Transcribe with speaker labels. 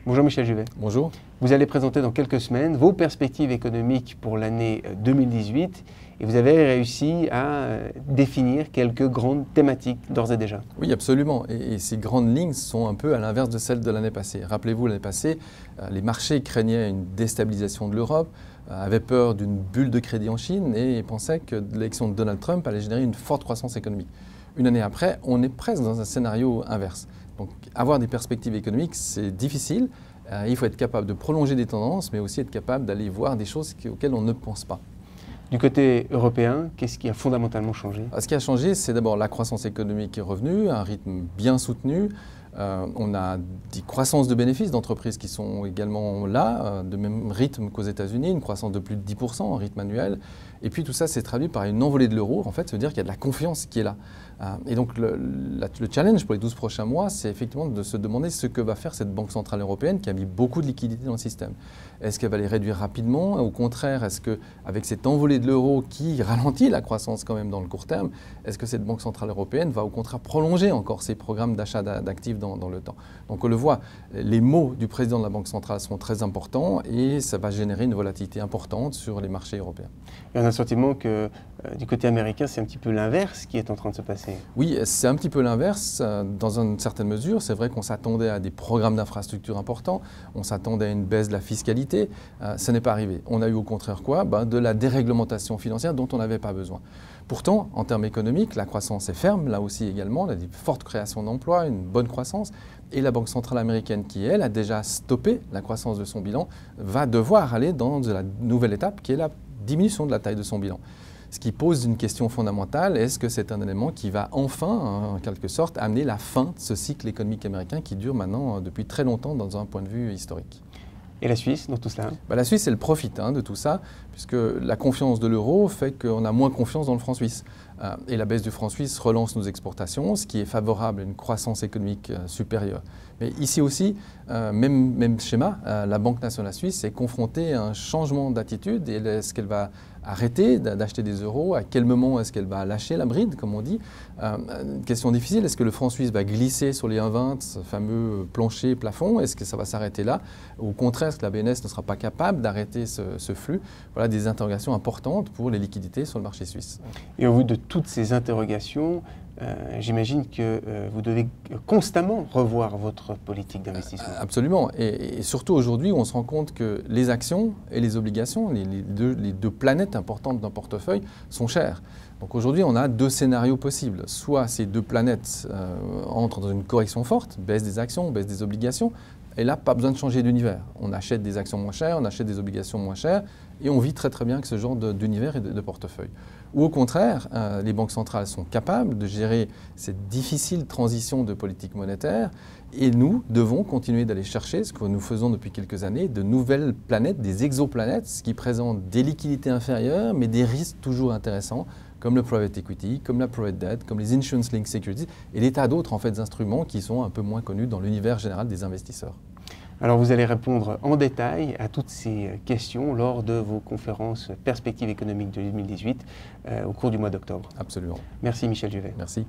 Speaker 1: Bonjour Michel Juvet.
Speaker 2: Bonjour.
Speaker 1: Vous allez présenter dans quelques semaines vos perspectives économiques pour l'année 2018 et vous avez réussi à définir quelques grandes thématiques d'ores et déjà.
Speaker 2: Oui, absolument. Et ces grandes lignes sont un peu à l'inverse de celles de l'année passée. Rappelez-vous, l'année passée, les marchés craignaient une déstabilisation de l'Europe, avaient peur d'une bulle de crédit en Chine et pensaient que l'élection de Donald Trump allait générer une forte croissance économique. Une année après, on est presque dans un scénario inverse. Donc, avoir des perspectives économiques, c'est difficile. Il faut être capable de prolonger des tendances, mais aussi être capable d'aller voir des choses auxquelles on ne pense pas.
Speaker 1: Du côté européen, qu'est-ce qui a fondamentalement changé?
Speaker 2: Ce qui a changé, c'est d'abord la croissance économique qui est revenue, à un rythme bien soutenu. On a des croissances de bénéfices d'entreprises qui sont également là, de même rythme qu'aux États-Unis, une croissance de plus de 10% en rythme annuel. Et puis tout ça s'est traduit par une envolée de l'euro. En fait, ça veut dire qu'il y a de la confiance qui est là. Et donc le challenge pour les 12 prochains mois, c'est effectivement de se demander ce que va faire cette Banque Centrale Européenne qui a mis beaucoup de liquidités dans le système. Est-ce qu'elle va les réduire rapidement? Au contraire, est-ce qu'avec cette envolée de l'euro qui ralentit la croissance quand même dans le court terme, est-ce que cette Banque Centrale Européenne va au contraire prolonger encore ses programmes d'achat d'actifs dans le temps? Donc on le voit, les mots du président de la Banque Centrale sont très importants et ça va générer une volatilité importante sur les marchés européens.
Speaker 1: Et on a le sentiment que du côté américain, c'est un petit peu l'inverse qui est en train de se passer.
Speaker 2: Oui, c'est un petit peu l'inverse. Dans une certaine mesure, c'est vrai qu'on s'attendait à des programmes d'infrastructure importants, on s'attendait à une baisse de la fiscalité. Ce n'est pas arrivé. On a eu au contraire quoi? De la déréglementation financière dont on n'avait pas besoin. Pourtant, en termes économiques, la croissance est ferme, là aussi également. On a des fortes créations d'emplois, une bonne croissance. Et la Banque centrale américaine, qui elle a déjà stoppé la croissance de son bilan, va devoir aller dans la nouvelle étape qui est la diminution de la taille de son bilan. Ce qui pose une question fondamentale, est-ce que c'est un élément qui va enfin, en quelque sorte, amener la fin de ce cycle économique américain qui dure maintenant depuis très longtemps dans un point de vue historique?
Speaker 1: Et la Suisse dans tout cela?
Speaker 2: La Suisse, c'est le profit de tout ça, puisque la confiance de l'euro fait qu'on a moins confiance dans le franc suisse. Et la baisse du franc suisse relance nos exportations, ce qui est favorable à une croissance économique supérieure. Mais ici aussi, même schéma, la Banque nationale suisse est confrontée à un changement d'attitude. Est-ce qu'elle va arrêter d'acheter des euros? À quel moment est-ce qu'elle va lâcher la bride, comme on dit? Une question difficile, est-ce que le franc suisse va glisser sur les 1,20, ce fameux plancher plafond? Est-ce que ça va s'arrêter là? Au contraire, est-ce que la BNS ne sera pas capable d'arrêter ce flux? Voilà des interrogations importantes pour les liquidités sur le marché suisse.
Speaker 1: Et au vu de toutes ces interrogations, j'imagine que vous devez constamment revoir votre politique d'investissement.
Speaker 2: Absolument. Et surtout aujourd'hui, on se rend compte que les actions et les obligations, les deux planètes importantes d'un portefeuille, sont chères. Donc aujourd'hui, on a deux scénarios possibles. Soit ces deux planètes entrent dans une correction forte, baisse des actions, baisse des obligations, et là, pas besoin de changer d'univers. On achète des actions moins chères, on achète des obligations moins chères, et on vit très très bien avec ce genre d'univers et de portefeuille. Ou au contraire, les banques centrales sont capables de gérer cette difficile transition de politique monétaire, et nous devons continuer d'aller chercher, ce que nous faisons depuis quelques années, de nouvelles planètes, des exoplanètes, ce qui présente des liquidités inférieures, mais des risques toujours intéressants, comme le private equity, comme la private debt, comme les insurance linked securities, et des tas d'autres instruments qui sont un peu moins connus dans l'univers général des investisseurs.
Speaker 1: Alors vous allez répondre en détail à toutes ces questions lors de vos conférences Perspectives économiques de 2018 au cours du mois d'octobre.
Speaker 2: Absolument.
Speaker 1: Merci Michel Juvet.
Speaker 2: Merci.